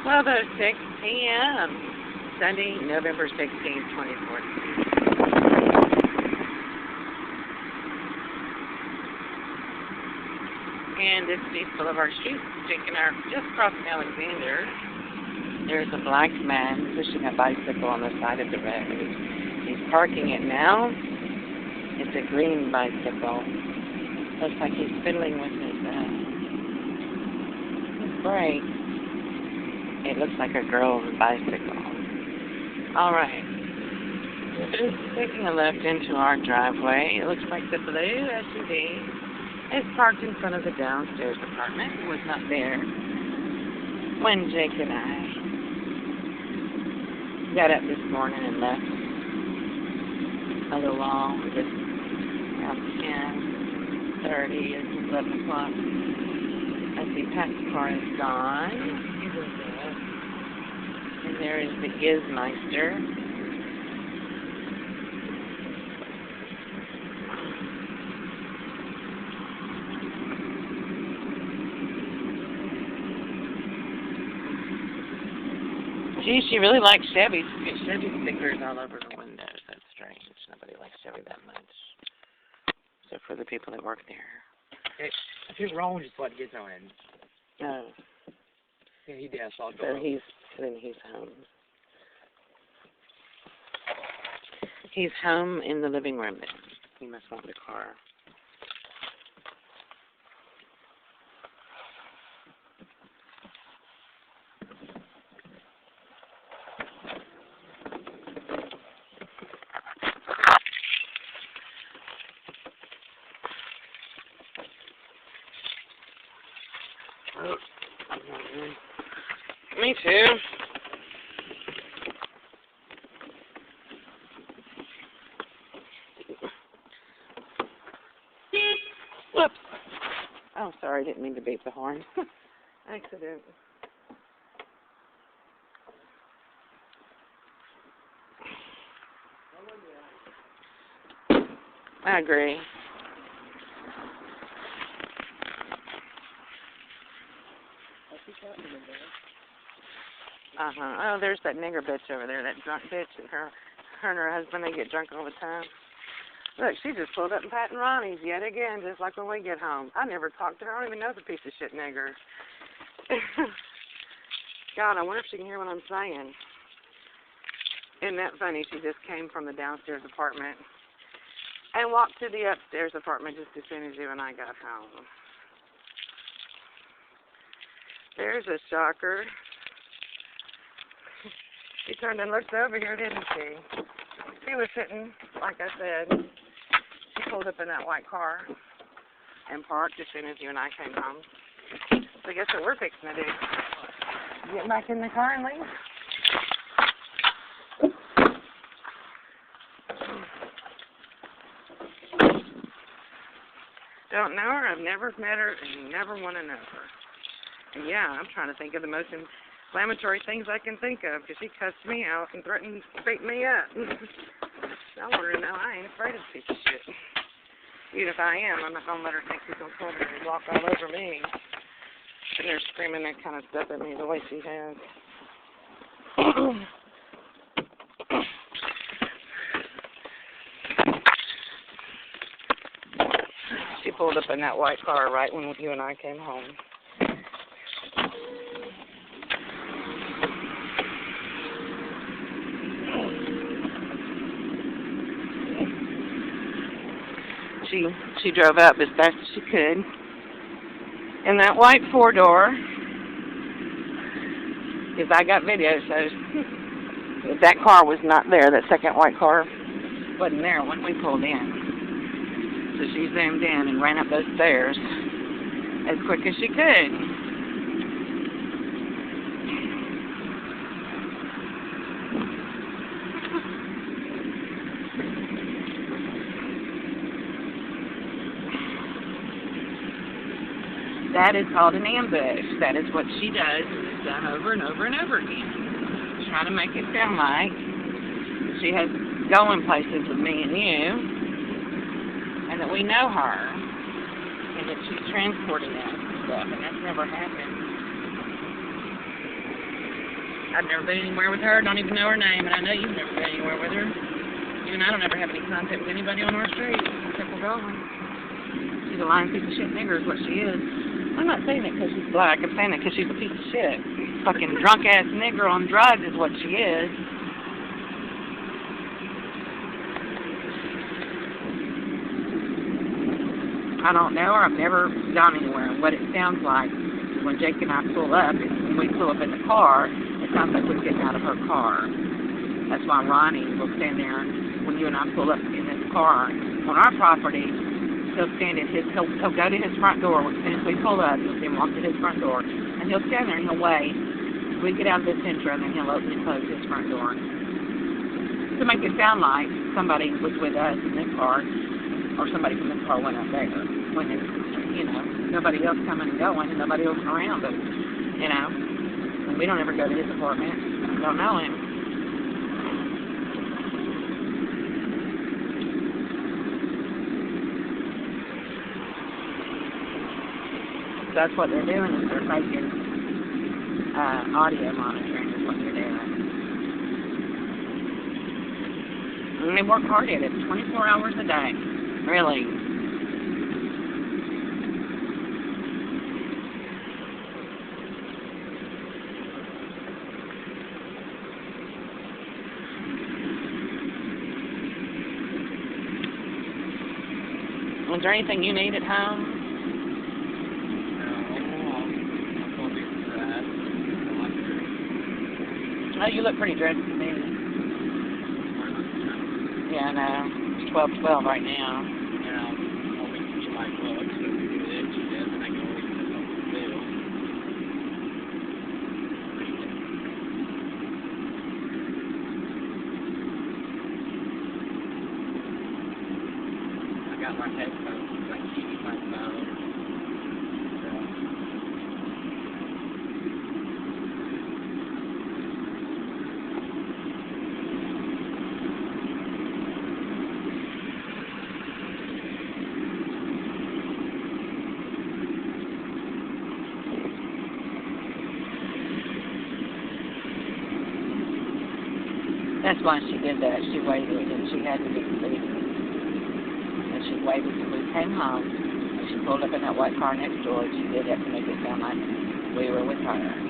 12:06 p.m. Sunday, November 16th, 2014. And it's East Boulevard Street, just crossing Alexander. There's a black man pushing a bicycle on the side of the road. He's parking it now. It's a green bicycle. Looks like he's fiddling with his brake. It looks like a girl's bicycle. Alright. Just taking a left into our driveway. It looks like the blue SUV is parked in front of the downstairs apartment. It was not there when Jake and I got up this morning and left a little long, just around 10:30 or 11 o'clock. I see Pat's car is gone. And there is the Gizmeister. Gee, she really likes Chevy. Chevy stickers all over the windows. That's strange. Nobody likes Chevy that much. Except for the people that work there. I think Ron just what gets on it. Oh. Yeah, he does. So then he's home. He's home in the living room then. He must want the car. Oh, me too. Whoops. Oh, sorry, I didn't mean to beep the horn. Accident. I agree. Oh, there's that nigger bitch over there, that drunk bitch, and her and her husband, they get drunk all the time. Look, she just pulled up in Pat and Ronnie's yet again, just like when we get home. I never talked to her. I don't even know the piece of shit nigger. God, I wonder if she can hear what I'm saying. Isn't that funny? She just came from the downstairs apartment and walked to the upstairs apartment just as soon as you and I got home. There's a shocker. She turned and looked over here, didn't she? She was sitting, like I said, she pulled up in that white car and parked as soon as you and I came home. So guess what we're fixing to do? Get back in the car and leave. Don't know her, I've never met her, and never want to know her. And yeah, I'm trying to think of the most inflammatory things I can think of, because she cussed me out and threatened to beat me up. I want her to know I ain't afraid of this piece of shit. Even if I am, I'm not going to let her think she's going to come over and walk all over me. And they're screaming that kind of stuff at me the way she has. She pulled up in that white car right when you and I came home. She drove up as fast as she could in that white four-door. Because I got video, so that car was not there. That second white car wasn't there when we pulled in. So she zoomed in and ran up those stairs as quick as she could. That is called an ambush. That is what she does, and it's done over and over and over again. Trying to make it sound like she has going places with me and you, and that we know her, and that she's transporting us and stuff, and that's never happened. I've never been anywhere with her, don't even know her name, and I know you've never been anywhere with her. Even I don't ever have any contact with anybody on our street, except for Garland. She's a lying piece of shit nigger is what she is. I'm not saying it because she's black, I'm saying it because she's a piece of shit. Fucking drunk-ass nigger on drugs is what she is. I don't know her, I've never gone anywhere, and what it sounds like when Jake and I pull up, when we pull up in the car, it sounds like we're getting out of her car. That's why Ronnie will stand there when you and I pull up in this car on our property. He'll stand at he'll go to his front door. As soon as we pull up, you'll see him walk to his front door, and he'll stand there and he'll wait. We get out of this intro, and then he'll open and close his front door to make it sound like somebody was with us in this car, or somebody from this car went up there. When it's, you know, nobody else coming and going, and nobody else around us, you know. And we don't ever go to his apartment. Don't know him. That's what they're doing, is they're making audio monitoring is what they're doing. And they work hard at it, 24 hours a day. Really. Is there anything you need at home? Oh, you look pretty dressed to me. Yeah, I know. It's 12:12 right now. Yeah, I'll be to my club, so we do it. She does, and I can always put on the bill. I got my headphones, my TV, my phone. That's why she did that. She waited, and she had to be leaving. And she waited till we came home. And she pulled up in that white car next door, and she did that to make it sound like we were with her.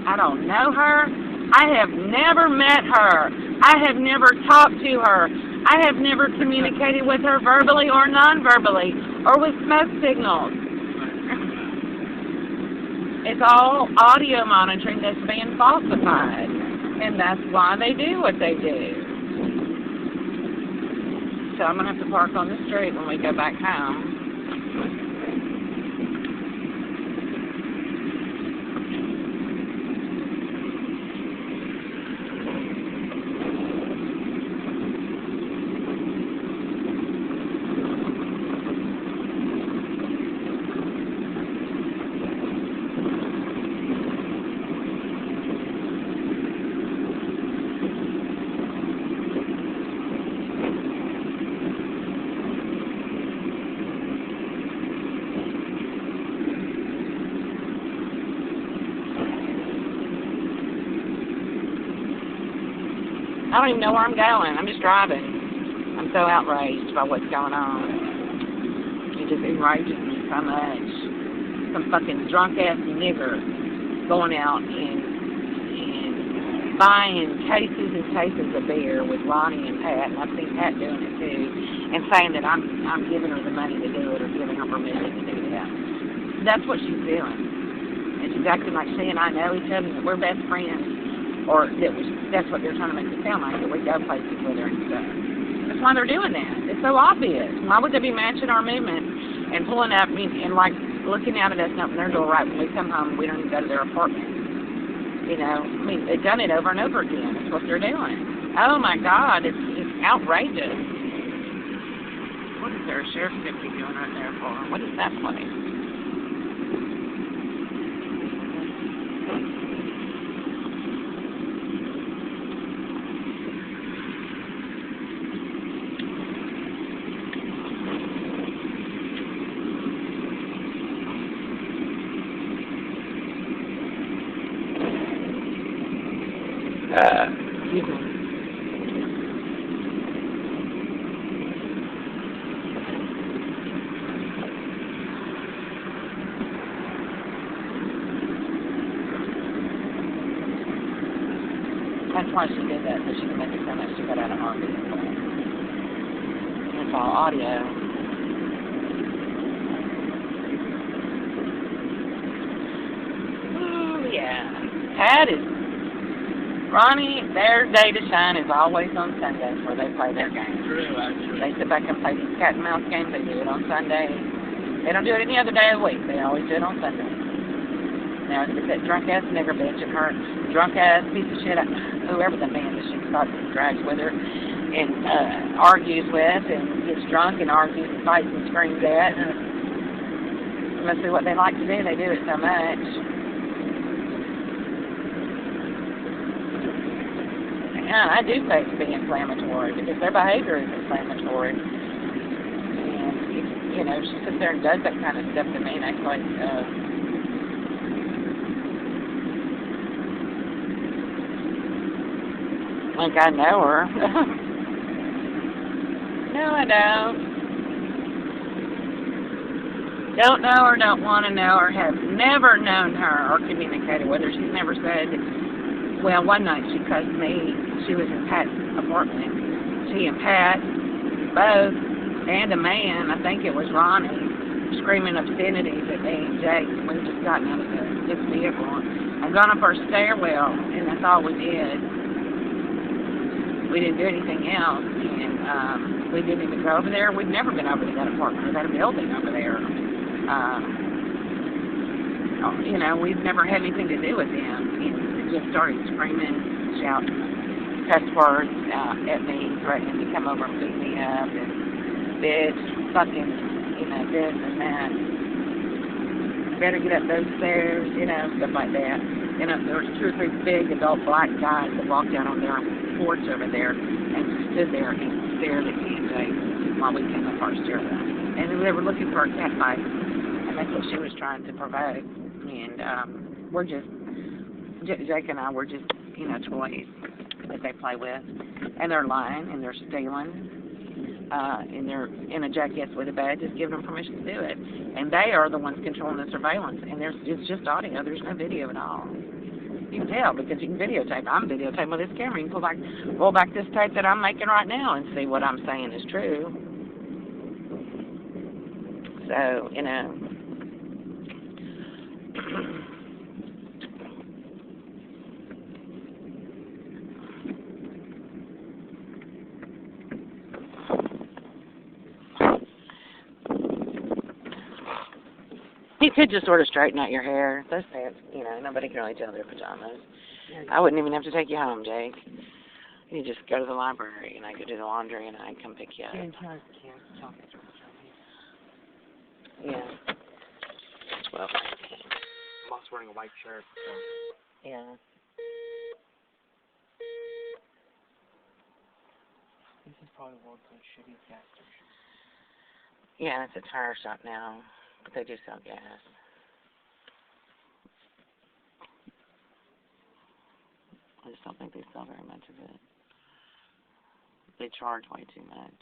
I don't know her. I have never met her. I have never talked to her. I have never communicated with her verbally or non-verbally or with smoke signals. It's all audio monitoring that's being falsified. And that's why they do what they do. So I'm going to have to park on the street when we go back home. I don't even know where I'm going. I'm just driving. I'm so outraged by what's going on. It just enrages me so much. Some fucking drunk-ass nigger going out and buying cases and cases of beer with Ronnie and Pat, and I've seen Pat doing it too, and saying that I'm giving her the money to do it or giving her permission to do that. That's what she's doing. And she's acting like she and I know each other and that we're best friends. Or that's what they're trying to make it sound like, that we go places with her and stuff. That's why they're doing that. It's so obvious. Why would they be matching our movement and pulling up and like looking out at us and opening their door right when we come home and we don't even go to their apartment? You know, I mean, they've done it over and over again. That's what they're doing. Oh my God, it's outrageous. is there a sheriff's deputy doing right there for? What is that place? Excuse me. That's why she did that, so she could make it sound like she got out of harmony. It's all audio. Ooh, yeah. Pat is... Ronnie, their day to shine is always on Sundays where they play their games. True, actually. They sit back and play these cat and mouse games. They do it on Sunday. They don't do it any other day of the week. They always do it on Sunday. Now, it's that drunk-ass nigger bitch and her drunk-ass piece of shit, whoever the man that she thought drags with her and argues with and gets drunk and argues and fights and screams at. And must be what they like to do. They do it so much. Yeah, I do say it to be inflammatory because their behavior is inflammatory. And, you know, she sits there and does that kind of stuff to me and acts like, I know her. No, I don't. Don't know her, don't want to know her, have never known her or communicated with her. She's never said, well, one night she cussed me. She was in Pat's apartment. She and Pat, both, and a man, I think it was Ronnie, screaming obscenities at me and Jake. We'd just gotten out of his vehicle and gone up our stairwell, and that's all we did. We didn't do anything else, and we didn't even go over there. We'd never been over to that apartment or that building over there. You know, we've never had anything to do with them. And just started screaming, shouting cuss words at me, threatening to come over and beat me up, and bitch, fucking, you know, this and that. Better get up those stairs, you know, stuff like that. You know, there was 2 or 3 big adult black guys that walked out on their porch over there and stood there and stared at me and Jake while we came up our stairwell. And they were looking for a cat fight, and that's what she was trying to provoke. And we're just, Jake and I were just, you know, toys that they play with. And they're lying, and they're stealing, and they're in a jackass with a badge, just giving them permission to do it. And they are the ones controlling the surveillance. And it's just audio. There's no video at all. You can tell because you can videotape. I'm videotaping with this camera. You can roll back this tape that I'm making right now and see what I'm saying is true. So, you know. You could just sort of straighten out your hair. Those pants, you know, nobody can really tell they're pajamas. I wouldn't even have to take you home, Jake. You just go to the library, and I could do the laundry, and I'd come pick you up. Yeah. Well, Boss wearing a white shirt. So. yeah. This is probably the world's most shittiest gas station. Yeah, it's a tire shop now, but they do sell gas. I just don't think they sell very much of it. They charge way too much.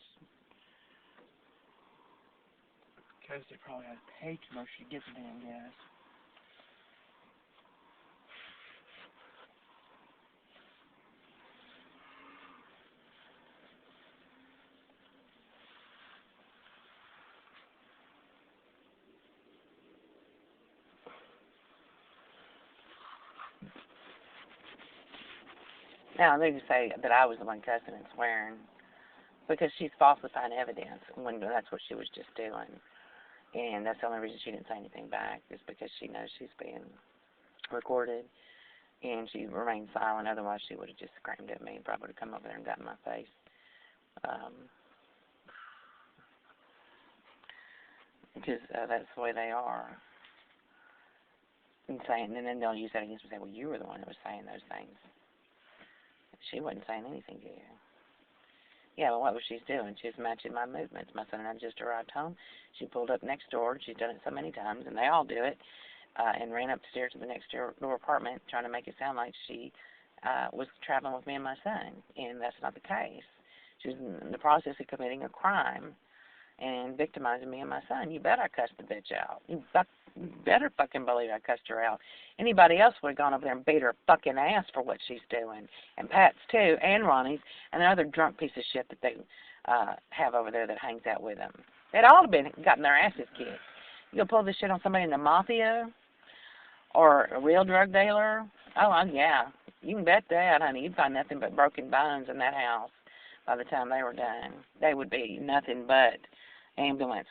Because they probably have to pay too much to get the damn gas. Now, they just say that I was the one cussing and swearing because she's falsifying evidence when that's what she was just doing. And that's the only reason she didn't say anything back is because she knows she's being recorded. And she remained silent. Otherwise, she would have just screamed at me and probably would have come over there and got in my face. because that's the way they are. And then they'll use that against me and say, well, you were the one that was saying those things. She wasn't saying anything to you. Yeah, well, what was she doing? She was matching my movements. My son and I just arrived home. She pulled up next door. She's done it so many times, and they all do it, and ran upstairs to the next door apartment trying to make it sound like she was traveling with me and my son, and that's not the case. She was in the process of committing a crime and victimizing me and my son. You bet I cussed the bitch out. You better fucking believe I cussed her out. Anybody else would have gone over there and beat her fucking ass for what she's doing. And Pat's too, and Ronnie's, and another drunk piece of shit that they have over there that hangs out with them. They'd all have gotten their asses kicked. You gonna pull this shit on somebody in the mafia? Or a real drug dealer? Oh, yeah. You can bet that, honey. You'd find nothing but broken bones in that house by the time they were done. They would be nothing but ambulance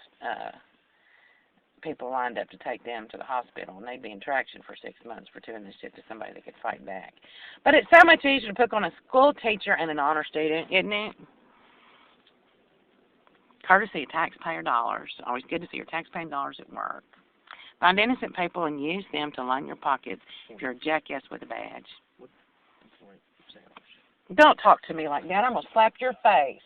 people lined up to take them to the hospital, and they'd be in traction for 6 months for doing this shit to somebody that could fight back. But it's so much easier to pick on a school teacher and an honor student, isn't it? Courtesy of taxpayer dollars. Always good to see your taxpaying dollars at work. Find innocent people and use them to line your pockets if you're a jackass with a badge. Don't talk to me like that. I'm going to slap your face.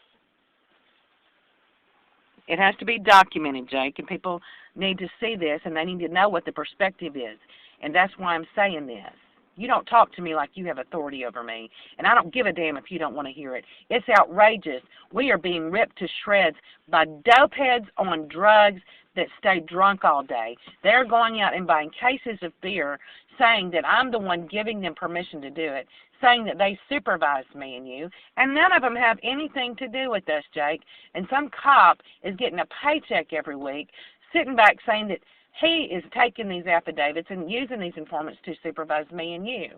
It has to be documented, Jake, and people need to see this, and they need to know what the perspective is. And that's why I'm saying this. You don't talk to me like you have authority over me, and I don't give a damn if you don't want to hear it. It's outrageous. We are being ripped to shreds by dopeheads on drugs that stay drunk all day. They're going out and buying cases of beer, saying that I'm the one giving them permission to do it, saying that they supervised me and you, and none of them have anything to do with us, Jake. And some cop is getting a paycheck every week, sitting back saying that he is taking these affidavits and using these informants to supervise me and you.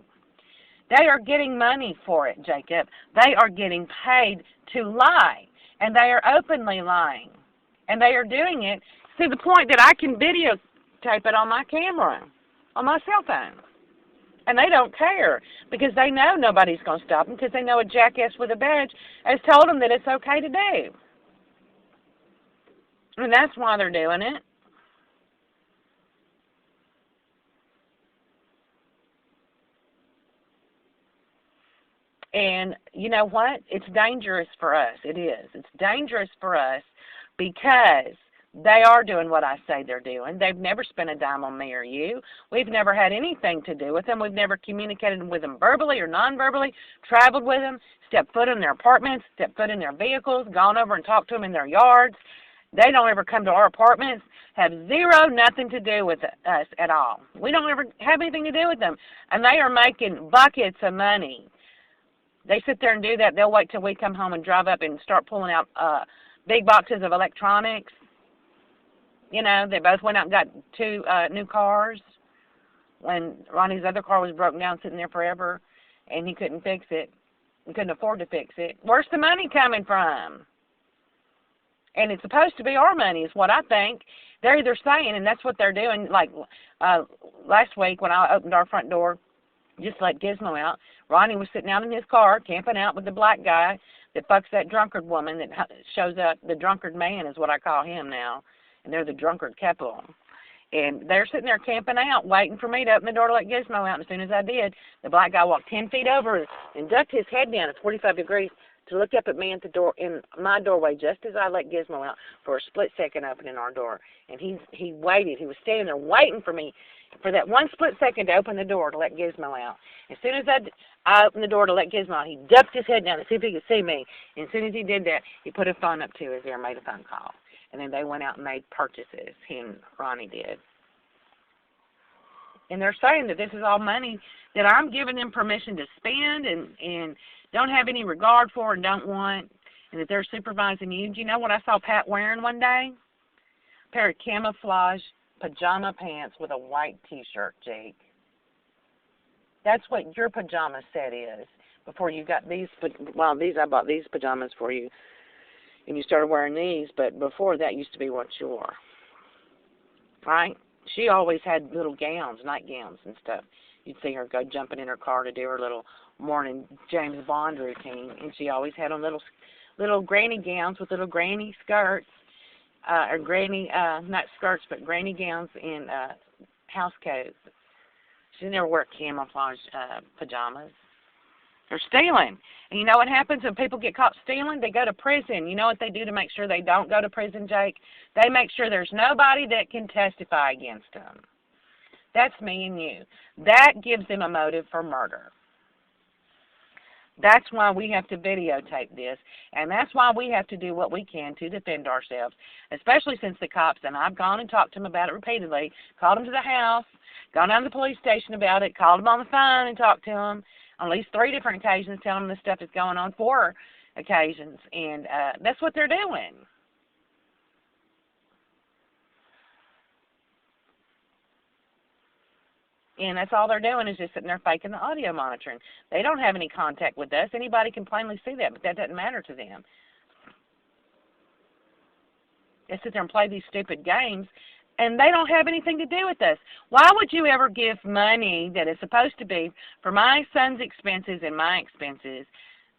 They are getting money for it, Jacob. They are getting paid to lie, and they are openly lying. And they are doing it to the point that I can videotape it on my camera, on my cell phone. And they don't care because they know nobody's going to stop them because they know a jackass with a badge has told them that it's okay to do. And that's why they're doing it. And you know what? It's dangerous for us. It is. It's dangerous for us because they are doing what I say they're doing. They've never spent a dime on me or you. We've never had anything to do with them. We've never communicated with them verbally or non-verbally, traveled with them, stepped foot in their apartments, stepped foot in their vehicles, gone over and talked to them in their yards. They don't ever come to our apartments, have nothing to do with us at all. We don't ever have anything to do with them. And they are making buckets of money. They sit there and do that. They'll wait till we come home and drive up and start pulling out big boxes of electronics. You know, they both went out and got 2 new cars when Ronnie's other car was broken down, sitting there forever, and he couldn't fix it. He couldn't afford to fix it. Where's the money coming from? And it's supposed to be our money is what I think. They're either saying, and that's what they're doing, like last week when I opened our front door, just let Gizmo out, Ronnie was sitting out in his car, camping out with the black guy that fucks that drunkard woman that shows up. The drunkard man is what I call him now. And they're the drunkard couple. And they're sitting there camping out, waiting for me to open the door to let Gizmo out. And as soon as I did, the black guy walked 10 feet over and ducked his head down at 45 degrees to look up at me at the door in my doorway just as I let Gizmo out for a split second opening our door. And he waited. He was standing there waiting for me for that one split second to open the door to let Gizmo out. As soon as I opened the door to let Gizmo out, he ducked his head down to see if he could see me. And as soon as he did that, he put his phone up to his ear and made a phone call. And then they went out and made purchases. He and Ronnie did. And they're saying that this is all money that I'm giving them permission to spend and don't have any regard for and don't want, and that they're supervising you. Do you know what I saw Pat wearing one day? A pair of camouflage pajama pants with a white T-shirt, Jake. That's what your pajama set is before you got these. Well, I bought these pajamas for you, and you started wearing these, but before that used to be what you wore. Right? She always had little gowns, nightgowns and stuff. You'd see her go jumping in her car to do her little morning James Bond routine, and she always had on little granny gowns with little granny skirts. or granny, not skirts, but granny gowns and house coats. She never wore camouflage pajamas. They're stealing. And you know what happens when people get caught stealing? They go to prison. You know what they do to make sure they don't go to prison, Jake? They make sure there's nobody that can testify against them. That's me and you. That gives them a motive for murder. That's why we have to videotape this, and that's why we have to do what we can to defend ourselves, especially since the cops, and I've gone and talked to them about it repeatedly, called them to the house, gone down to the police station about it, called them on the phone and talked to them on at least 3 different occasions, telling them this stuff is going on 4 occasions, and that's what they're doing. And that's all they're doing is just sitting there faking the audio monitoring. They don't have any contact with us. Anybody can plainly see that, but that doesn't matter to them. They sit there and play these stupid games, and they don't have anything to do with us. Why would you ever give money that is supposed to be for my son's expenses and my expenses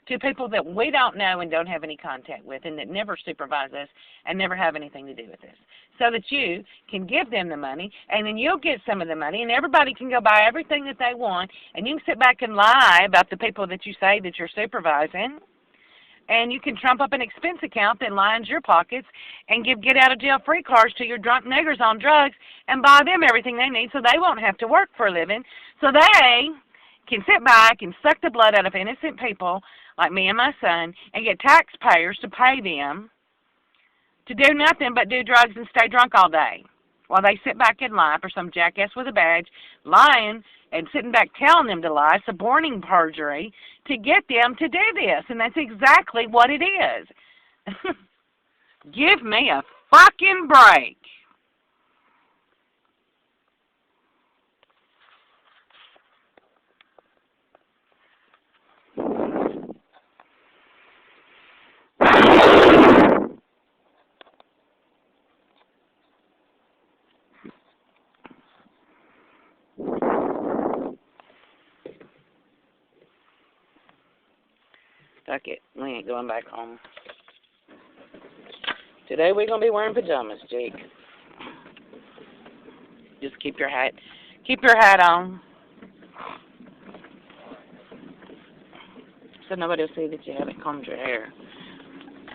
to people that we don't know and don't have any contact with and that never supervise us and never have anything to do with us, so that you can give them the money and then you'll get some of the money and everybody can go buy everything that they want and you can sit back and lie about the people that you say that you're supervising, and you can trump up an expense account that lines your pockets and give get-out-of-jail-free cards to your drunk niggers on drugs and buy them everything they need so they won't have to work for a living, so they can sit back and suck the blood out of innocent people like me and my son and get taxpayers to pay them to do nothing but do drugs and stay drunk all day while they sit back and lie for some jackass with a badge, lying and sitting back telling them to lie, suborning perjury to get them to do this. And that's exactly what it is. Give me a fucking break. Fuck it. We ain't going back home. Today we're going to be wearing pajamas, Jake. Just keep your hat on. So nobody will see that you haven't combed your hair.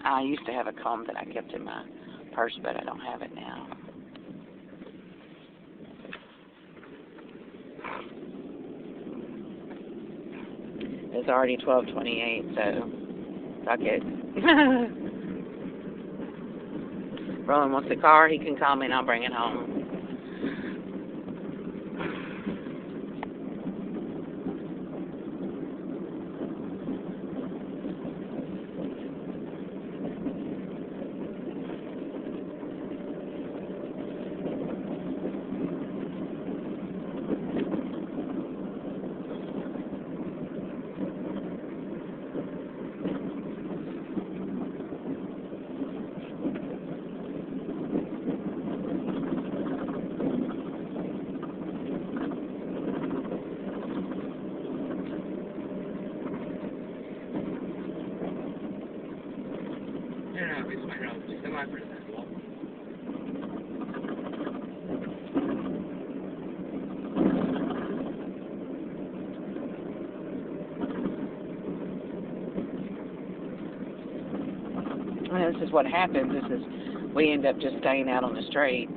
I used to have a comb that I kept in my purse, but I don't have it now. It's already 12:28, so fuck it. Roland wants a car, he can call me and I'll bring it home. This is what happens. We end up just staying out on the street.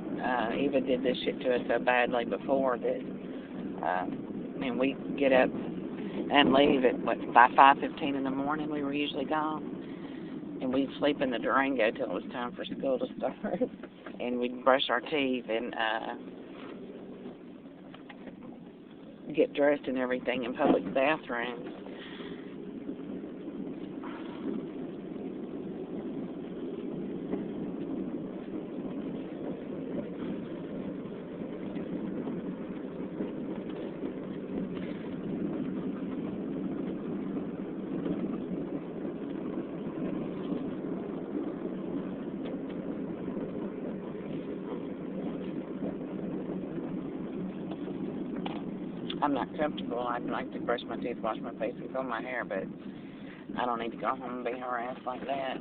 Eva did this shit to us so badly before that, and we get up and leave at by 5:15 in the morning. We were usually gone, and we'd sleep in the Durango till it was time for school to start, and we'd brush our teeth and get dressed and everything in public bathrooms. I'm not comfortable. I'd like to brush my teeth, wash my face, and comb my hair, but I don't need to go home and be harassed like that.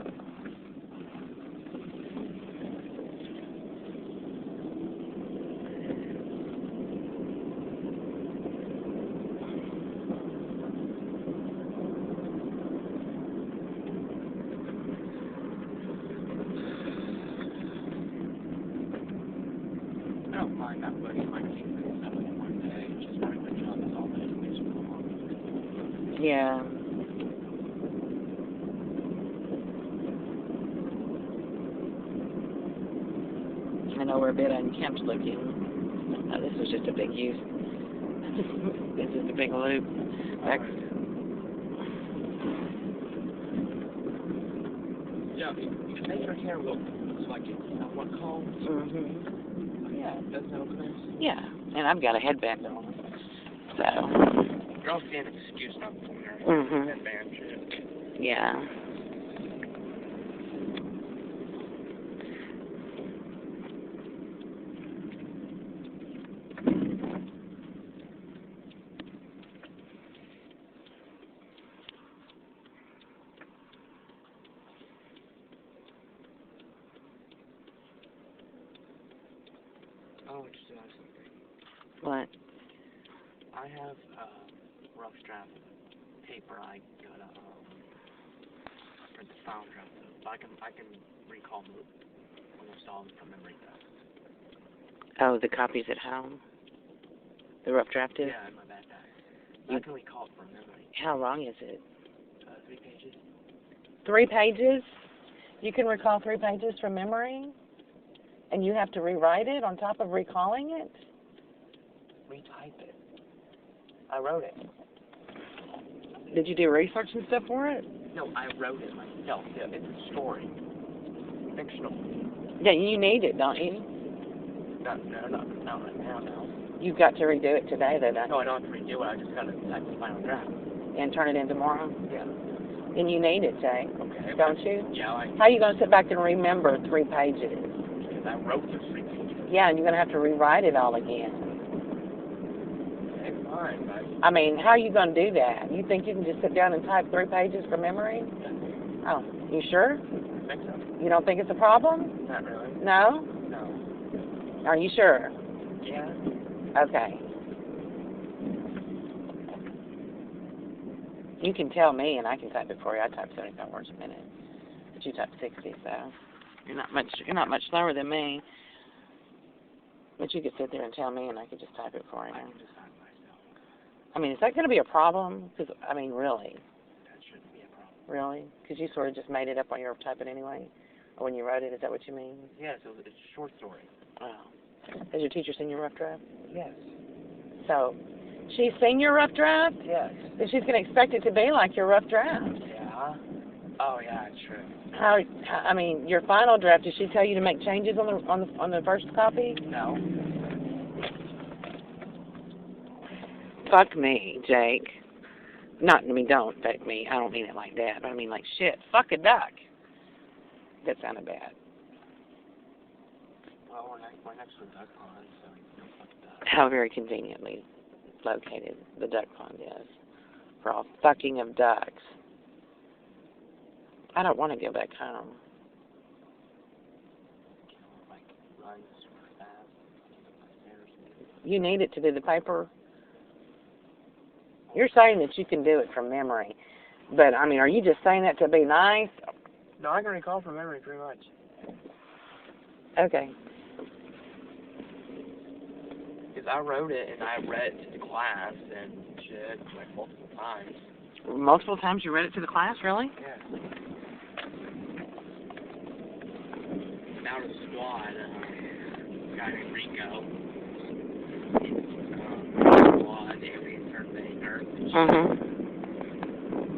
find that much of my team and stuff in one day. Just write my job is all the information belongs. Yeah. I know we're a bit unkempt looking. Oh, this was just a big use. This is a big loop. Back. Yeah, you can make your hair look like it's somewhat cold. Mm-hmm. Yeah, that's no clear. Yeah, and I've got a headband on. So. Girls can't excuse not from their Mm-hmm. headband shit. Yeah. Oh, just another something. What? I have a rough draft of paper I gotta print the final draft of. But I can recall almost all of them from memory though. Oh, the copies at home? The rough draft is? Yeah, in my backpack. I can recall it from memory. How long is it? 3 pages. 3 pages? You can recall 3 pages from memory? And you have to rewrite it on top of recalling it? Retype it. I wrote it. Did you do research and stuff for it? No, I wrote it myself. Yeah, it's a story. Fictional. Yeah, you need it, don't you? Not right now, no. You've got to redo it today, though, don't you? No, I don't have to redo it. I just gotta type the final draft. And turn it in tomorrow? Yeah. Then you need it, Jay. Okay. Don't you? Yeah, How are you going to sit back and remember 3 pages? because I wrote the 3 pages. Yeah, and you're going to have to rewrite it all again. Okay, fine, but I mean, how are you going to do that? You think you can just sit down and type 3 pages from memory? Oh, you sure? I think so. You don't think it's a problem? Not really. No? No. Are you sure? Yeah. Okay. You can tell me, and I can type it for you. I type 75 words a minute, but you type 60, so you're not much slower than me. But you could sit there and tell me, and I could just type it for you. I can decide myself. I mean, is that going to be a problem? Because I mean, really, That shouldn't be a problem. really, because you sort of just made it up when you were typing anyway, or when you wrote it. Is that what you mean? Yeah, so it's a short story. Oh. Has your teacher seen your rough draft? Yes. So, she's seen your rough draft? Yes. Then she's going to expect it to be like your rough draft. Yeah. Oh yeah, it's true. I mean, your final draft, did she tell you to make changes on the first copy? No. Fuck me, Jake. Not, I mean, don't fuck me. I don't mean it like that. But I mean like, shit, fuck a duck. That sounded bad. Well, we're next to the duck pond, so you don't fuck the duck. How very conveniently located the duck pond is for all fucking of ducks. I don't want to go back home. You know, like run super fast, up my stairs. You need it to do the paper. You're saying that you can do it from memory, but I mean, are you just saying that to be nice? No, I can recall from memory pretty much. Okay. Because I wrote it and I read it to the class and shit like multiple times. Multiple times you read it to the class, really? Yeah. Now to the squad, guy named Rico. Squad, alien survey nurse.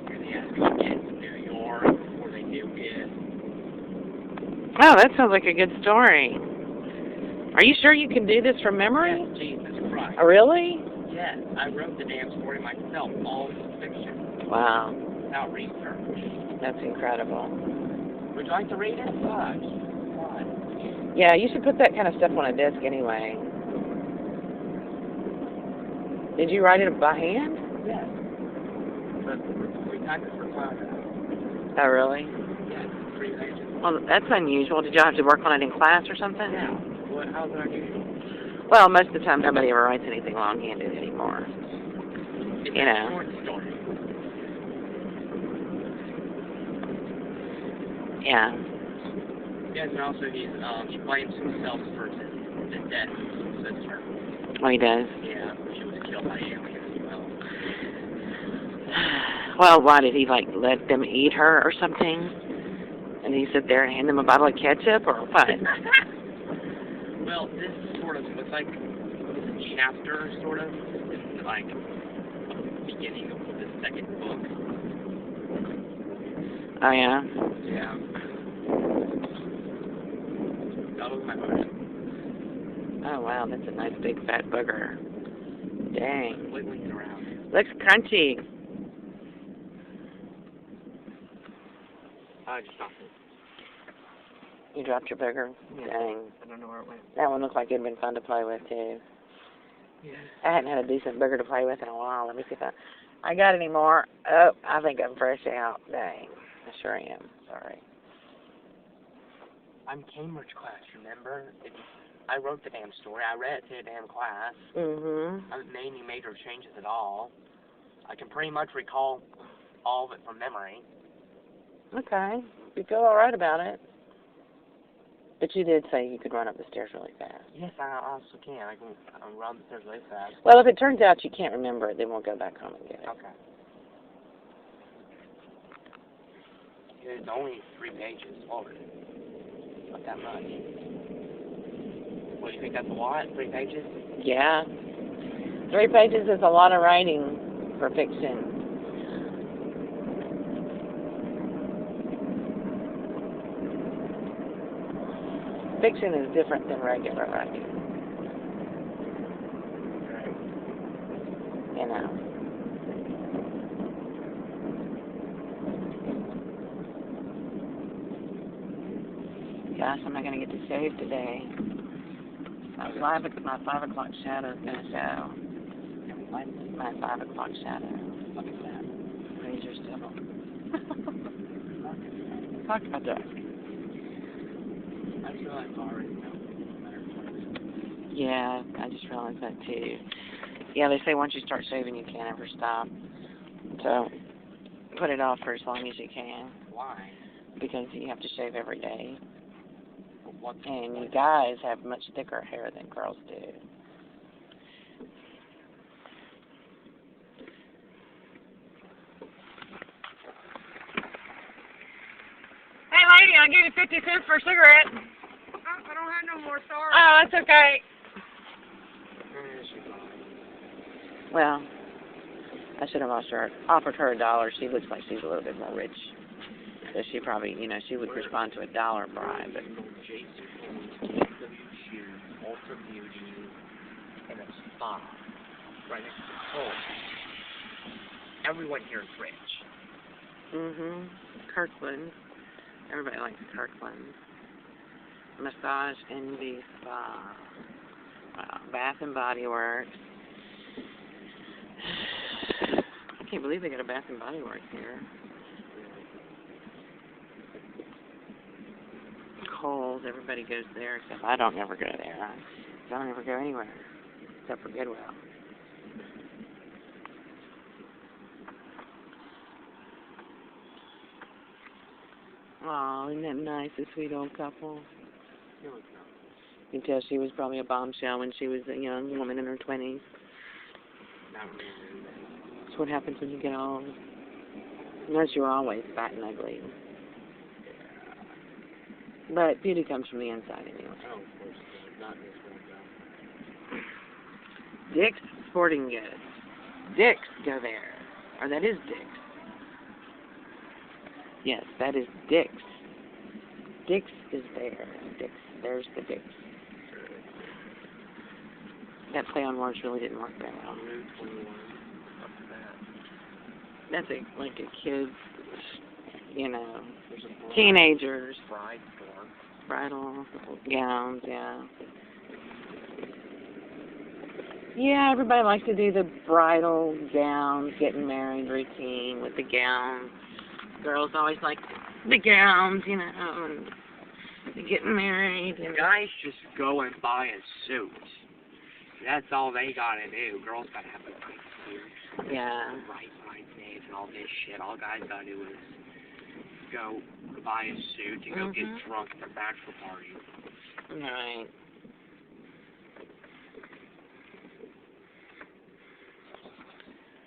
Where they asked me to get to New York before they do it. Oh, that sounds like a good story. Are you sure you can do this from memory? Yes, Jesus Christ. Oh, really? Yes, I wrote the damn story myself, all fiction, Wow, without research. that's incredible. Would you like to read it? Gosh, why? Yeah, you should put that kind of stuff on a desk anyway. Did you write it by hand? Yes. But we typed it for cloud. Oh, really? Yes, 3 pages. Well, that's unusual. Did y'all have to work on it in class or something? Yeah. What? How's that unusual? Well, most of the time nobody ever writes anything long-handed anymore. It's You a know. short story. Yeah. Yes, and also he blames himself for the death of his sister. Oh, he does? Yeah, she was killed by aliens as well. Well, why did he, like, let them eat her or something? And he sit there and hand them a bottle of ketchup or what? Well, this sort of was like a chapter, sort of, in like the beginning of the second book. Oh, yeah? Yeah. That was my motion. Oh, wow, that's a nice big fat booger. Dang. Wiggling it around. Looks crunchy. I just dropped it. You dropped your booger? Yeah. Dang. I don't know where it went. That one looks like it'd been fun to play with, too. Yeah. I hadn't had a decent booger to play with in a while. Let me see if I got any more. Oh, I think I'm fresh out. Dang. I sure am. Sorry. I'm Cambridge class, remember? I wrote the damn story. I read it to the damn class. Mm-hmm. I haven't made any major changes at all. I can pretty much recall all of it from memory. Okay. You feel all right about it. But you did say you could run up the stairs really fast. Yes, I also can. I can run the stairs really fast. Well, if it turns out you can't remember it, then we'll go back home and get it. Okay. It's only 3 pages. Oh, not that much. What, do you think that's a lot? 3 pages? Yeah. 3 pages is a lot of writing for fiction. Fiction is different than regular writing. You know. Gosh, I'm not going to get to shave today. My 5 o'clock shadow is going to show. My 5 o'clock shadow. What is that? Raise your stubble. Talk about that. I feel like I already know. Yeah, I just realized that too. Yeah, they say once you start shaving, you can't ever stop. So, put it off for as long as you can. Why? Because you have to shave every day. What? And you guys have much thicker hair than girls do. Hey, lady, I'll give you 50 cents for a cigarette. I don't have no more, sorry. Oh, that's okay. Well, I should have offered her $1. She looks like she's a little bit more rich. So she probably, she would respond to $1 bribe. But Ultra Beauty, and a spa right next to the home. Everyone here is rich. Kirkland. Everybody likes Kirkland. Massage Envy Spa. Wow. Bath and Body Works. I can't believe they got a Bath and Body Works here. Kohl's, everybody goes there, except I don't ever go there. I don't ever go anywhere, except for Goodwill. Oh, isn't that nice, a sweet old couple? You can tell she was probably a bombshell when she was a young woman in her 20s. That's what happens when you get old. Unless you're always fat and ugly. But beauty comes from the inside anyway. Oh, of course. Not this one, though. Dick's Sporting Goods. Dick's, go there. Or that is Dick's. Yes, that is Dick's. Dick's is there. Dick's. There's the Dick's. That play on words really didn't work very well. That's like a kid's, teenagers. Bridal gowns, yeah. Yeah, everybody likes to do the bridal gowns, getting married routine with the gowns. Girls always like the gowns, and getting married. Guys just go and buy a suit. That's all they gotta do. Girls gotta have a nice suit. Yeah. Right bridesmaids and all this shit. All guys gotta do is go buy a suit and go get drunk at their bachelor party. Right.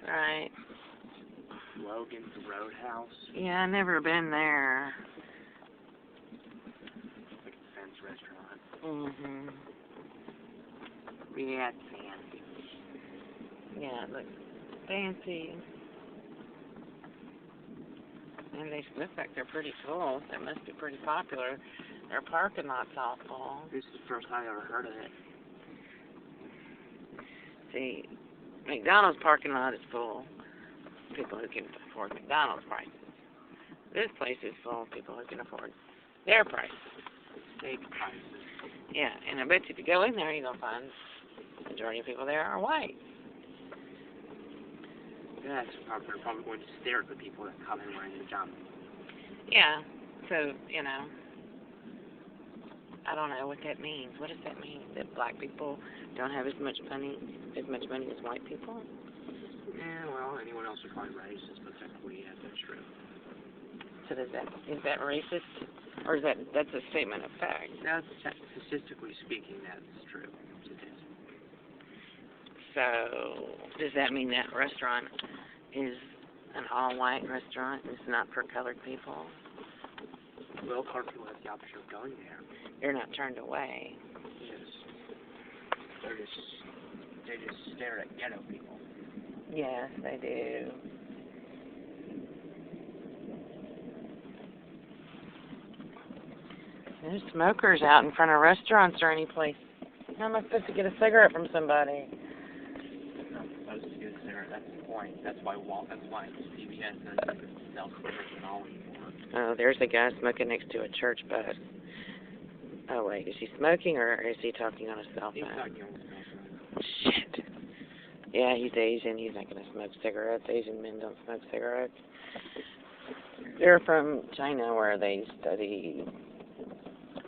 Right. Logan's Roadhouse. Yeah, I've never been there. Like a Fence restaurant. Yeah, it's fancy. Yeah, it looks fancy. And they look like they're pretty full. They must be pretty popular. Their parking lot's all full. This is the first time I ever heard of it. See, McDonald's parking lot is full. People who can afford McDonald's prices. This place is full of people who can afford their prices. Steak prices. Yeah, and I bet you if you go in there, you're going to find the majority of people there are white. Yeah, they're probably going to stare at the people that come in wearing pajamas. Yeah, so, you know, I don't know what that means. What does that mean? That black people don't have as much money as white people? Yeah, well, anyone else would find racist, but technically, yes, that's true. So is that racist? Or is that's a statement of fact? No, statistically speaking, that's true. So, does that mean that restaurant is an all-white restaurant? It's not for colored people? Well, colored people have the option of going there. They're not turned away. Yes. They just stare at ghetto people. Yes, they do. There's smokers out in front of restaurants or any place. How am I supposed to get a cigarette from somebody? I'm not supposed to get a cigarette. That's the point. That's why CVS doesn't sell cigarettes at all anymore. Oh, there's a guy smoking next to a church bus. Oh, wait. Is he smoking or is he talking on his cell phone? He's talking on his cell phone. Shit. Yeah, he's Asian. He's not going to smoke cigarettes. Asian men don't smoke cigarettes. They're from China where they study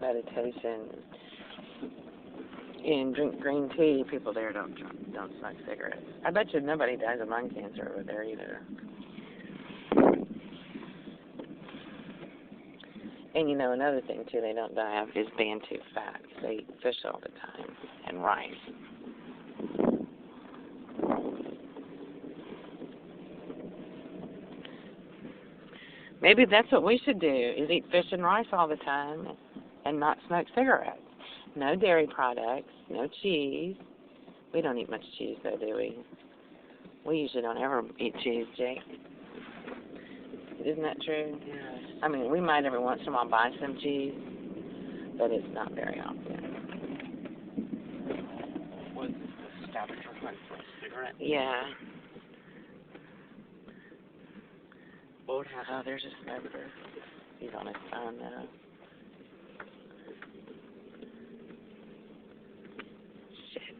meditation and drink green tea. People there don't smoke cigarettes. I bet you nobody dies of lung cancer over there either. And you know, another thing too they don't die of is Bantu fat. They eat fish all the time and rice. Maybe that's what we should do, is eat fish and rice all the time and not smoke cigarettes. No dairy products, no cheese. We don't eat much cheese though, do we? We usually don't ever eat cheese, Jake. Isn't that true? Yes. I mean, we might every once in a while buy some cheese, but it's not very often. Was the scavenger hunt for a cigarette? Yeah. What would happen? Oh, there's a smoker. He's on his phone now. Shit.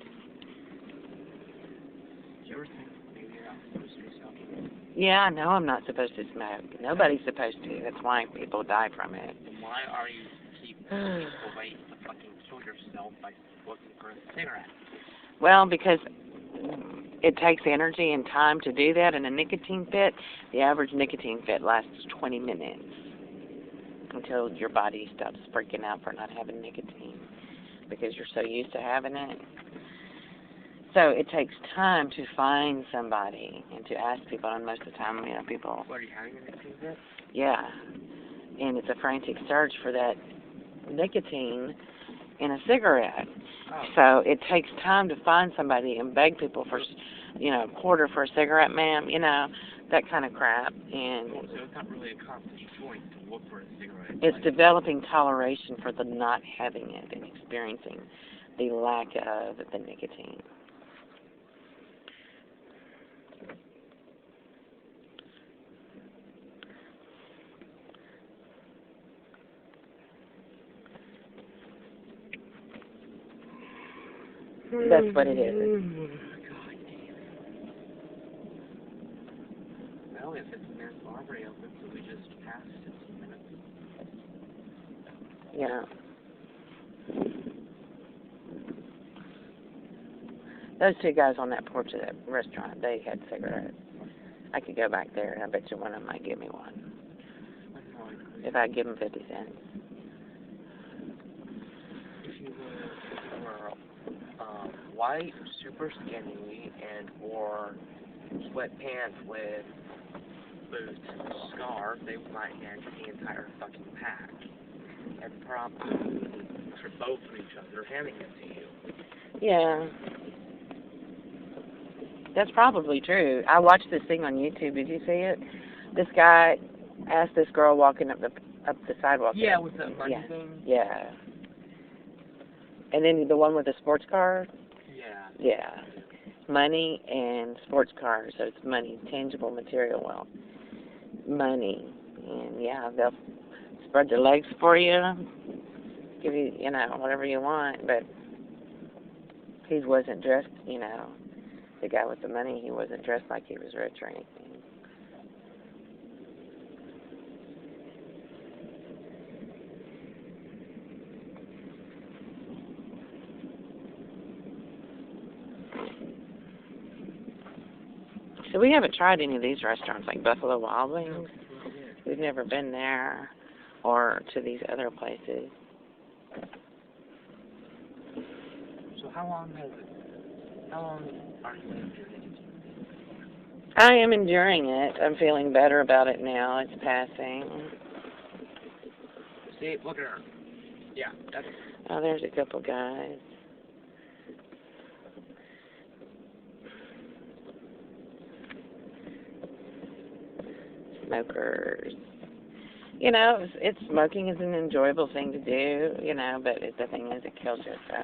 Did you ever think maybe you're not supposed to be smoking? Yeah, I know I'm not supposed to smoke. Nobody's supposed to. That's why people die from it. Why are you keeping people waiting to fucking kill yourself by looking for a cigarette? Well, because it takes energy and time to do that. In a nicotine fit, the average nicotine fit lasts 20 minutes until your body stops freaking out for not having nicotine because you're so used to having it. So it takes time to find somebody and to ask people, and most of the time, you know, people... What, are you having a nicotine fit? Yeah. And it's a frantic search for that nicotine in a cigarette. Oh. So it takes time to find somebody and beg people for, you know, a quarter for a cigarette, ma'am, you know, that kind of crap. And So it's not really a constant choice to look for a cigarette. it's developing toleration for the not having it and experiencing the lack of the nicotine. That's what it is. God damn it. Well, if it's Miss Aubrey open, so we just passed 15 minutes. Yeah. Those two guys on that porch of that restaurant, they had cigarettes. I could go back there, and I bet you one of them might give me one. I'm going if I give him 50 cents. If you were white, super skinny, and wore sweatpants with boots and scarf, they might hand the entire fucking pack. And probably for both of each other handing it to you. Yeah. That's probably true. I watched this thing on YouTube. Did you see it? This guy asked this girl walking up the sidewalk. Yeah, with the money thing? Yeah. And then the one with the sports car? Yeah. Yeah. Money and sports cars. So it's money, tangible material wealth. Money. And yeah, they'll spread their legs for you, give you, you know, whatever you want, but he wasn't dressed, you know, the guy with the money, he wasn't dressed like he was rich or anything. So we haven't tried any of these restaurants like Buffalo Wild Wings. We've never been there or to these other places. So how long are you enjoying it? I am enduring it. I'm feeling better about it now. It's passing. See, look at her. Yeah, that's... Oh, there's a couple guys. Smokers. You know, smoking is an enjoyable thing to do, you know, but the thing is it kills you. So,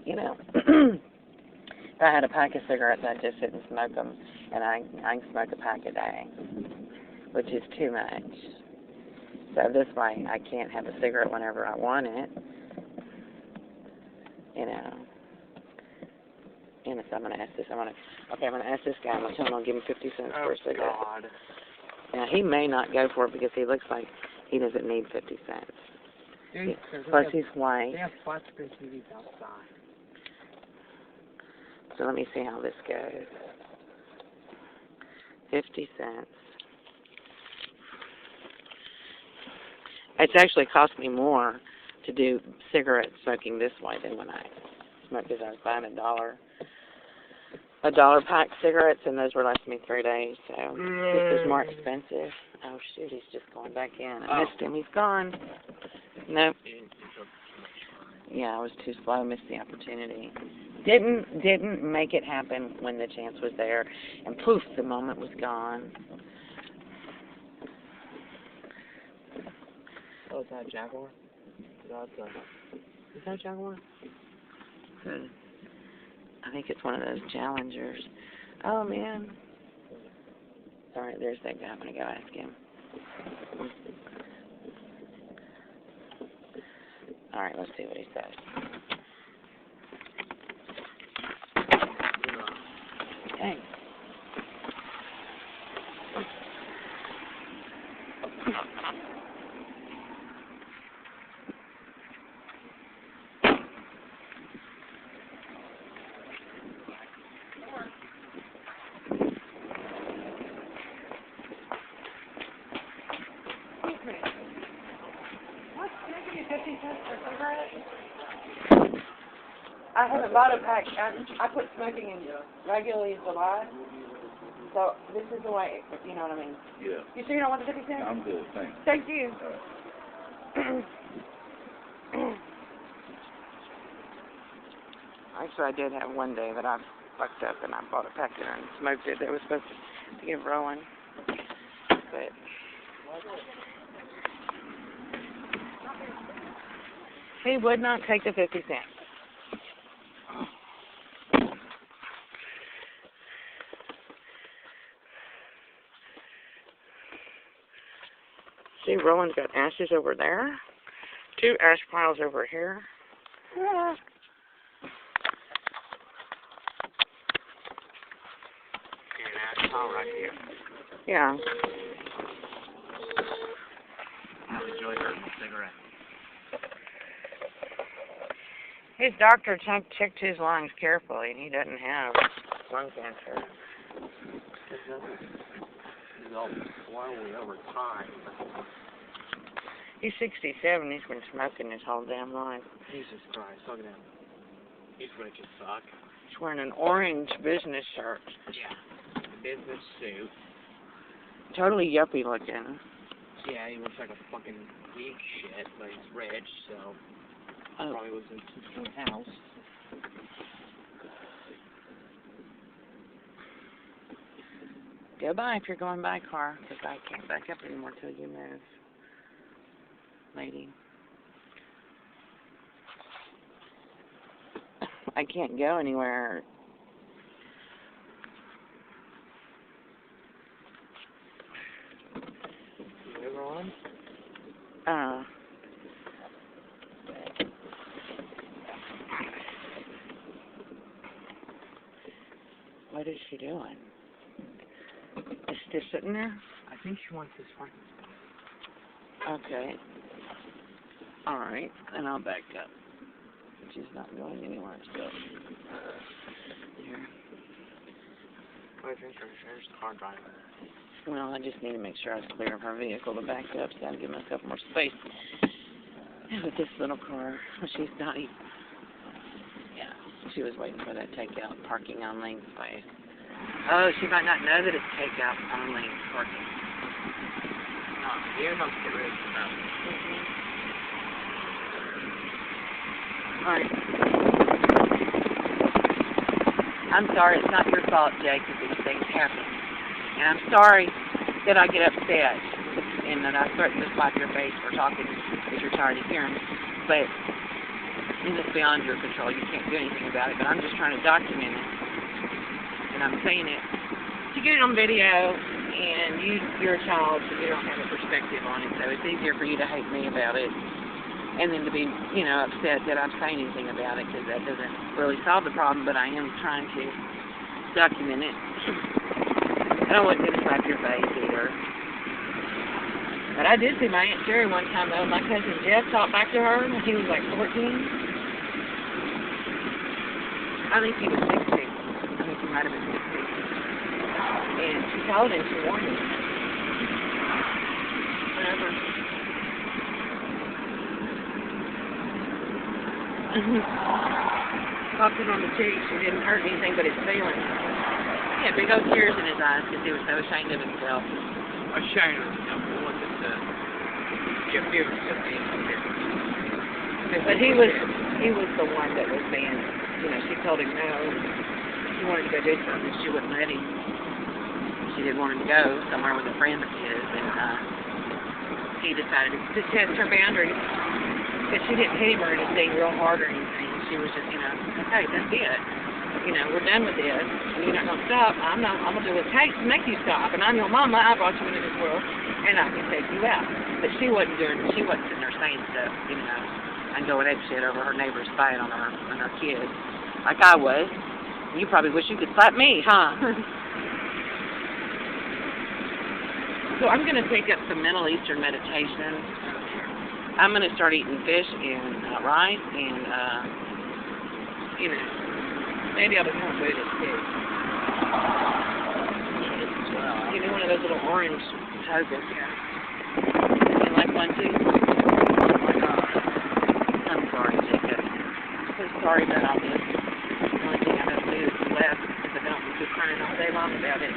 you know, if I had a pack of cigarettes, I'd just sit and smoke them, and I can smoke a pack a day, which is too much. So this way, I can't have a cigarette whenever I want it, you know. And so I'm going to ask this. I'm going to ask this guy. I'm going to tell him I'll give him 50 cents for a cigarette. God. Now, he may not go for it because he looks like he doesn't need 50 cents. Dude, Plus, he's white. They have flat-screen TVs outside. So let me see how this goes. 50 cents. It's actually cost me more to do cigarette smoking this way than when I smoked, because I was buying a dollar pack cigarettes, and those were lasting me 3 days. So this is more expensive. Oh shoot, he's just going back in. I missed him. He's gone. Nope. Yeah, I was too slow. Missed the opportunity. Didn't make it happen when the chance was there, and poof, the moment was gone. Oh, is that a Jaguar? No, Is that a Jaguar? Good. I think it's one of those Challengers. Oh, man. Alright, there's that guy. I'm going to go ask him. Alright, let's see what he says. Thanks. I haven't bought a pack. I quit smoking in regularly in July. So this is the way, you know what I mean? Yeah. You sure you don't want the 50 cents? I'm good, thanks. Thank you. Actually, I did have one day that I fucked up and I bought a pack there and smoked it. That was supposed to get rolling. But he would not take the 50 cents. See, Roland's got ashes over there. 2 ash piles over here. Yeah. And ash pile right here. Yeah. I'll enjoy her cigarette. His doctor checked his lungs carefully, and he doesn't have lung cancer. It doesn't develop slowly over time. He's 67. He's been smoking his whole damn life. Jesus Christ, look at him. He's rich as fuck. He's wearing an orange business shirt. Yeah. Business suit. Totally yuppie looking. Yeah, he looks like a fucking weak shit, but he's rich, so probably lives in his own house. Go by if you're going by car, because I can't back up anymore till you move, lady. I can't go anywhere. Move on. What is she doing? Is she just sitting there? I think she wants this parking space. Okay. Alright, and I'll back up. She's not going anywhere, so. Here. Where's the car driver? Well, I just need to make sure I was clear of her vehicle to back up, so I'll give myself more space. And with this little car, well, she's not even. Yeah, she was waiting for that takeout parking only space. Oh, she might not know that it's takeout only parking. No, you're not serious about it. Alright. I'm sorry, it's not your fault, Jake, that these things happen. And I'm sorry that I get upset and that I threaten to slap your face for talking if you're tired of hearing me. But it's beyond your control. You can't do anything about it. But I'm just trying to document it. And I'm saying it to get it on video. And you're a child, so you don't have a perspective on it. So it's easier for you to hate me about it. And then to be, upset that I'm saying anything about it, because that doesn't really solve the problem, but I am trying to document it. I don't want to slap your face either. But I did see my Aunt Sherry one time, though. My cousin Jeff talked back to her when he was like 14. I think he was 16. I think he might have been 16. And she called him, she warned him. Whatever. Popped it on the cheek. She didn't hurt anything but his feelings. He had big old tears in his eyes because he was so ashamed of himself. Ashamed of himself. He wanted to get feelings of being But he was the one that was being, she told him no. He wanted to go do something and she wouldn't let him. She didn't want him to go somewhere with a friend of his, and he decided to test her boundaries. Because she didn't hit him or anything real hard or anything. She was just, okay, that's it. We're done with this. You're not going to stop. I'm going to do what it takes to make you stop. And I'm your mama. I brought you into this world, and I can take you out. But she wasn't sitting there saying stuff, and going ape shit over her neighbor's fight on her kids, like I was. You probably wish you could slap me, huh? So I'm going to take up some Middle Eastern meditation. I'm going to start eating fish and rice and, maybe I'll become a Buddhist too. Give me one of those little orange togas. Yeah. You like one too? I'm sorry, Jacob. I'm so sorry about all this. The only thing I know to do is laugh because I don't be crying all day long about it.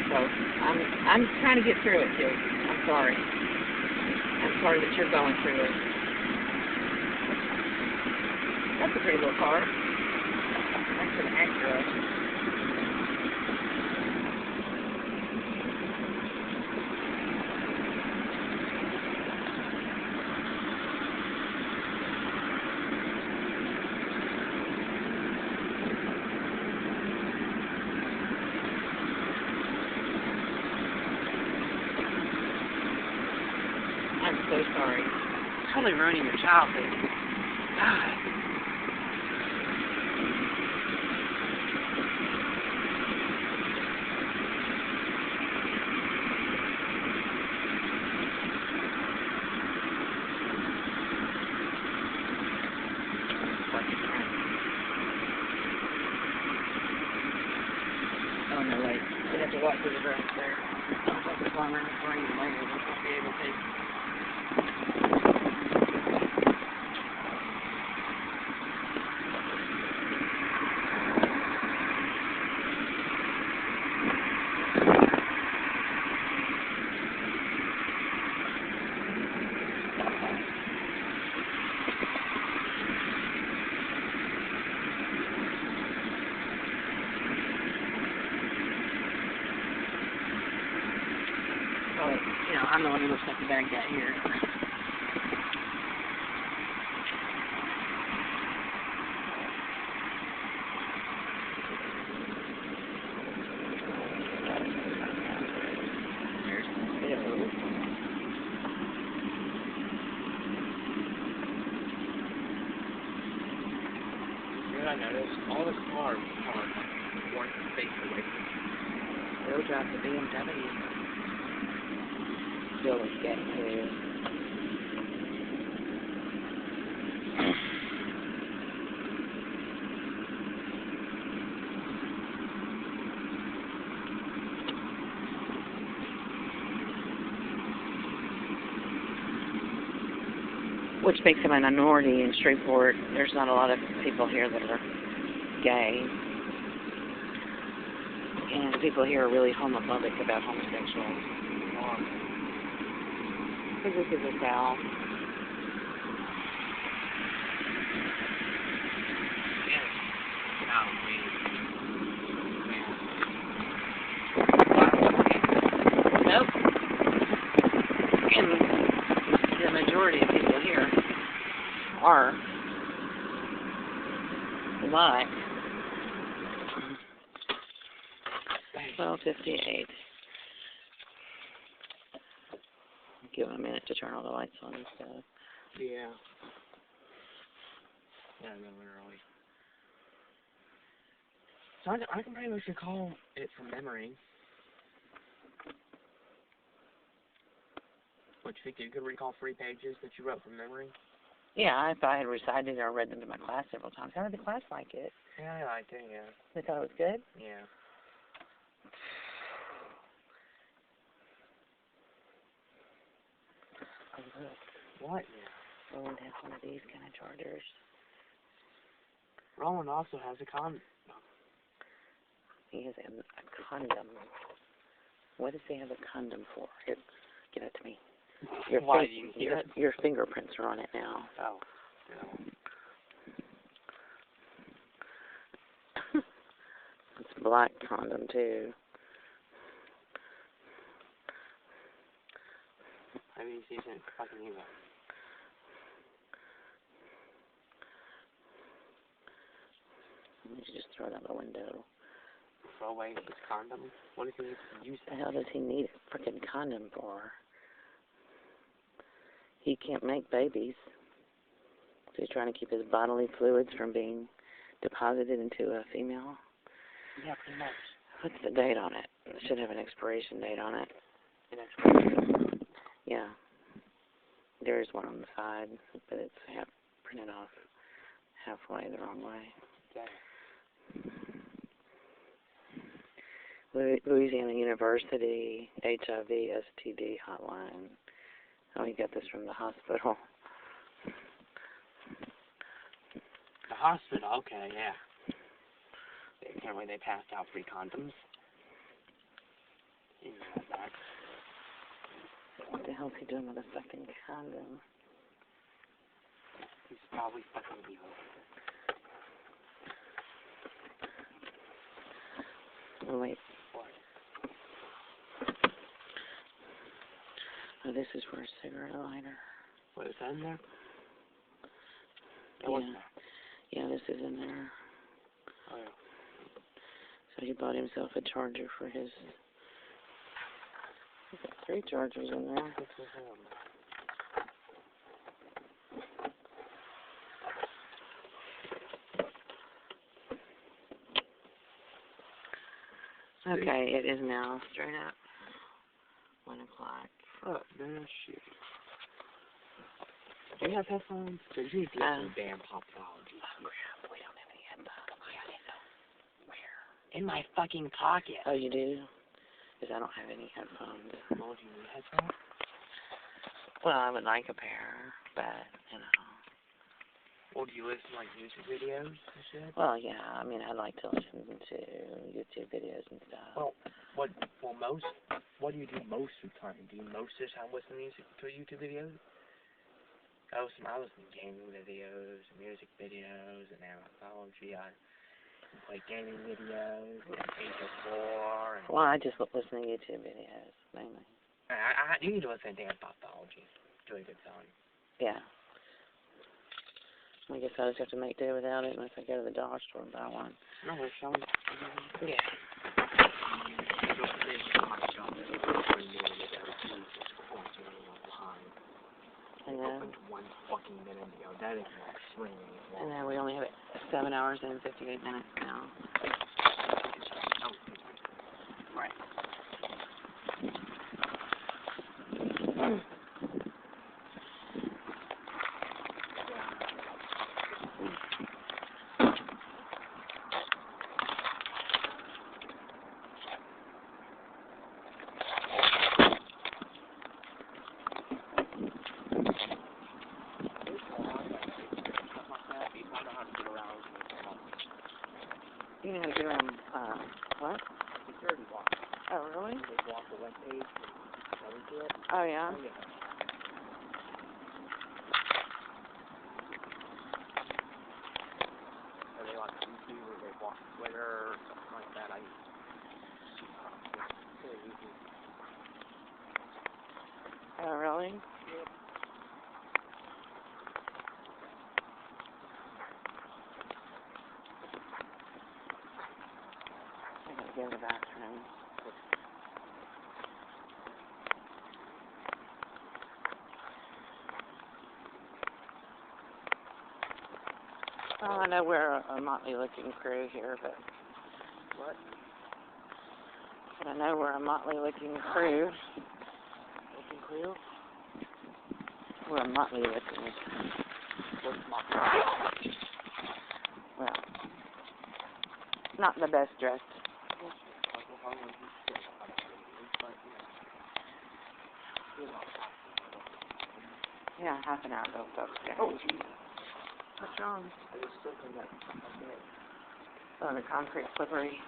So I'm trying to get through it, Jake. I'm sorry. I'm sorry that you're going through it. That's a pretty little car. That's an Acura. I'm so sorry. Totally ruining your childhood. God. Oh, no, wait. You have to walk through the grass there. I'll have to climb around the frame later. We'll not be able to. know, I'm the one who looks like the bad guy here. I noticed all the cars are like one space away from me. They'll drive the BMW. Bill is getting too. Which makes him a minority in Shreveport. There's not a lot of people here that are gay. And people here are really homophobic about homosexuals. Because this is the South. Nope. And the majority of people here are black. 12:58. Give it a minute to turn all the lights on and stuff. Yeah. Yeah, no, literally. So I can pretty much recall it from memory. What, you think you could recall 3 pages that you wrote from memory? Yeah, if I had recited or read them to my class several times. How did the class like it? Yeah, I liked it, yeah. They thought it was good? Yeah. Oh, look. What? Roland has one of these kind of chargers. Roland also has a condom. He has a condom. What does he have a condom for? Here, give it to me. Why do you hear it? Your fingerprints are on it now. Oh. No. It's a black condom, too. Maybe he's using it fucking you up. You should just throw it out the window. Throw away his condom? What does he need to use What the hell does he need a freaking condom for? He can't make babies. So he's trying to keep his bodily fluids from being deposited into a female. Yeah, pretty much. What's the date on it? It should have an expiration date on it. An expiration? Yeah. There's one on the side, but it's half printed off halfway the wrong way. Okay. Louisiana University HIV STD hotline. Oh, you got this from the hospital. The hospital? Okay, yeah. Apparently they passed out free condoms. You know that. What the hell's he doing with a fucking condom? He's probably fucking evil. Oh, wait. What? Oh, this is for a cigarette lighter. What, is that in there? Yeah. What's that? Yeah, this is in there. Oh, yeah. So he bought himself a charger for his... He's got 3 chargers in there. What's with him? Okay, it is now straight up 1 o'clock. Oh, man, shit. Do you have headphones? Because you need to get some damn popology. Oh, crap. We don't have any headphones. I don't know. Where? In my fucking pocket. Oh, you do? Because I don't have any headphones. Well, do you need headphones? Well, I would like a pair, but, you know. Or do you listen to, like, music videos and shit? Well, yeah, I mean, I like to listen to YouTube videos and stuff. Well, what do you do most of the time? Do you most of the time listen to YouTube videos? I listen to gaming videos, music videos, and anthology. I play gaming videos, and Age of War. Well, I just listen to YouTube videos, mainly. You need to listen to dance pathology. It's really good song. Yeah. I guess I just have to make do without it unless I go to the dollar store and buy one. No, we're showing. Yeah. I know. One fucking minute ago. That is extremely long. I know, we only have 7 hours and 58 minutes now. Right. You know how to do what? Security walk. Oh, really? They walk the web page and into it. Oh, yeah? Oh, yeah. Or they like YouTube or they walk Twitter or something like that. It's really easy. Oh, really? Yep. I gotta go to the bathroom. Well, I know we're a motley-looking crew here, but... What? But I know we're a motley-looking crew. Looking clear? We're a motley-looking. What's motley? Well, not the best dressed. Yeah, half an hour ago, folks. Oh, jeez. What's wrong? I was slipping that. Oh, the concrete slippery.